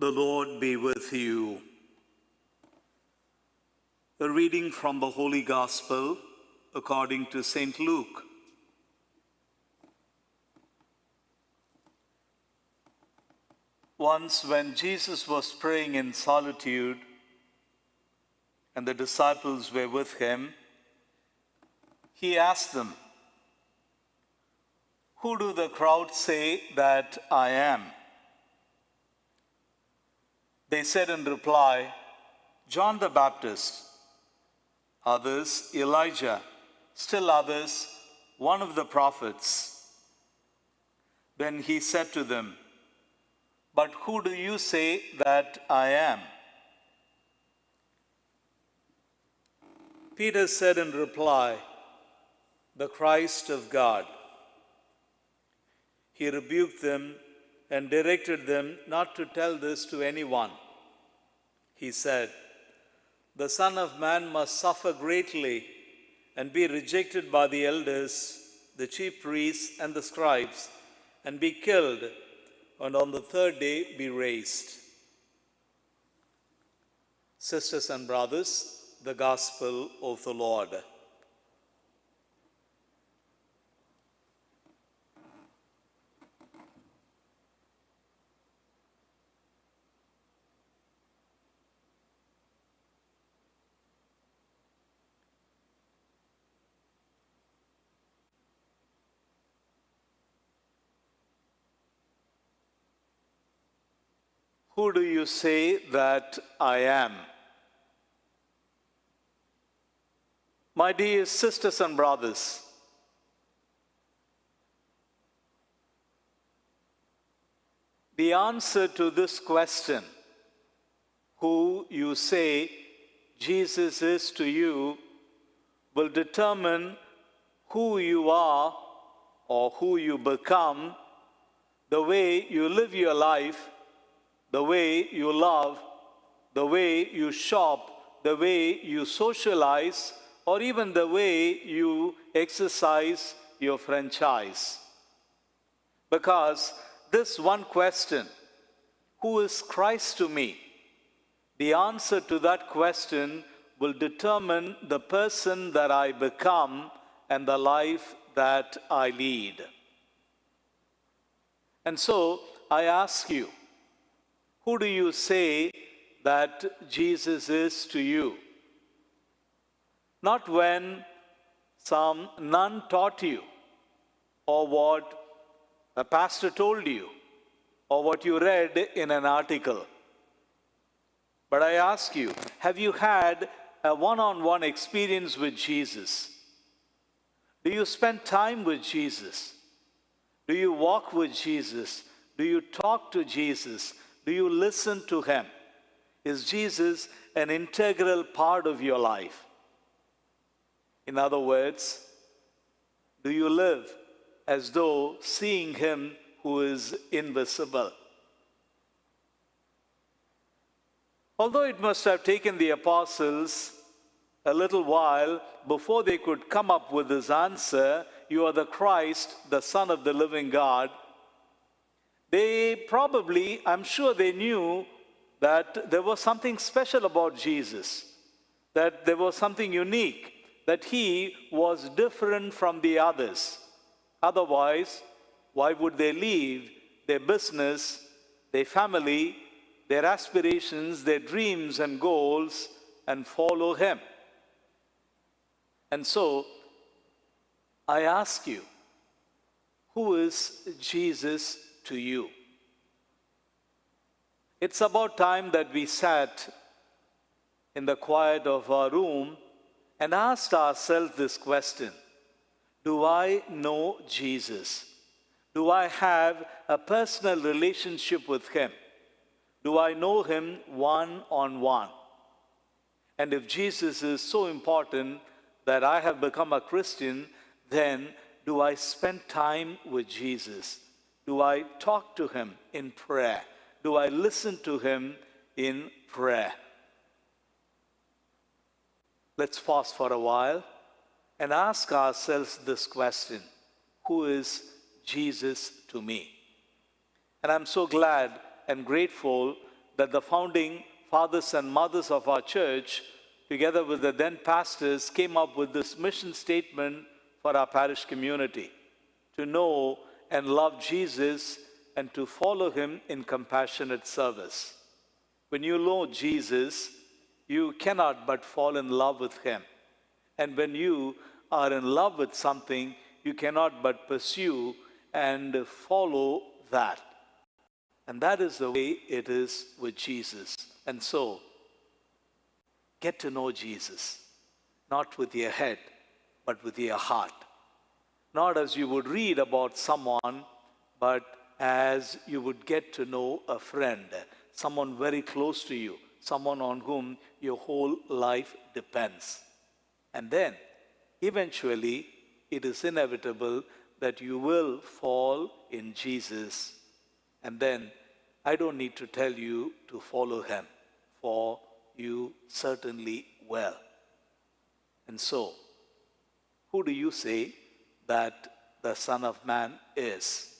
The Lord be with you. A reading from the Holy Gospel according to St. Luke. Once, when Jesus was praying in solitude and the disciples were with him, he asked them, "Who do the crowd say that I am?" They said in reply, "John the Baptist, others Elijah, still others one of the prophets." Then he said to them, "But who do you say that I am?" Peter said in reply, "The Christ of God." He rebuked them and directed them not to tell this to anyone. He said, "The Son of Man must suffer greatly and be rejected by the elders, the chief priests, and the scribes, and be killed, and on the third day be raised." Sisters and brothers, the Gospel of the Lord. Who do you say that I am? My dear sisters and brothers, the answer to this question, who you say Jesus is to you, will determine who you are or who you become, the way you live your life, the way you love, the way you shop, the way you socialize, or even the way you exercise your franchise. Because this one question, who is Christ to me? The answer to that question will determine the person that I become and the life that I lead. And so I ask you, who do you say that Jesus is to you? Not when some nun taught you, or what a pastor told you, or what you read in an article. But I ask you, have you had a one-on-one experience with Jesus? Do you spend time with Jesus? Do you walk with Jesus? Do you talk to Jesus? Do you listen to him? Is Jesus an integral part of your life? In other words, do you live as though seeing him who is invisible? Although it must have taken the apostles a little while before they could come up with this answer, "You are the Christ, the Son of the living God," they probably, I'm sure they knew that there was something special about Jesus, that there was something unique, that he was different from the others. Otherwise, why would they leave their business, their family, their aspirations, their dreams and goals, and follow him? And so, I ask you, who is Jesus to you? It's about time that we sat in the quiet of our room and asked ourselves this question: do I know Jesus? Do I have a personal relationship with him? Do I know him one-on-one? And if Jesus is so important that I have become a Christian, then do I spend time with Jesus? Do I talk to him in prayer? Do I listen to him in prayer? Let's pause for a while and ask ourselves this question: who is Jesus to me? And I'm so glad and grateful that the founding fathers and mothers of our church, together with the then pastors, came up with this mission statement for our parish community: to know and love Jesus and to follow him in compassionate service. When you know Jesus, you cannot but fall in love with him. And when you are in love with something, you cannot but pursue and follow that. And that is the way it is with Jesus. And so, get to know Jesus, not with your head, but with your heart. Not as you would read about someone, but as you would get to know a friend, someone very close to you, someone on whom your whole life depends. And then, eventually, it is inevitable that you will fall in Jesus. And then, I don't need to tell you to follow him, for you certainly will. And so, who do you say that the Son of Man is?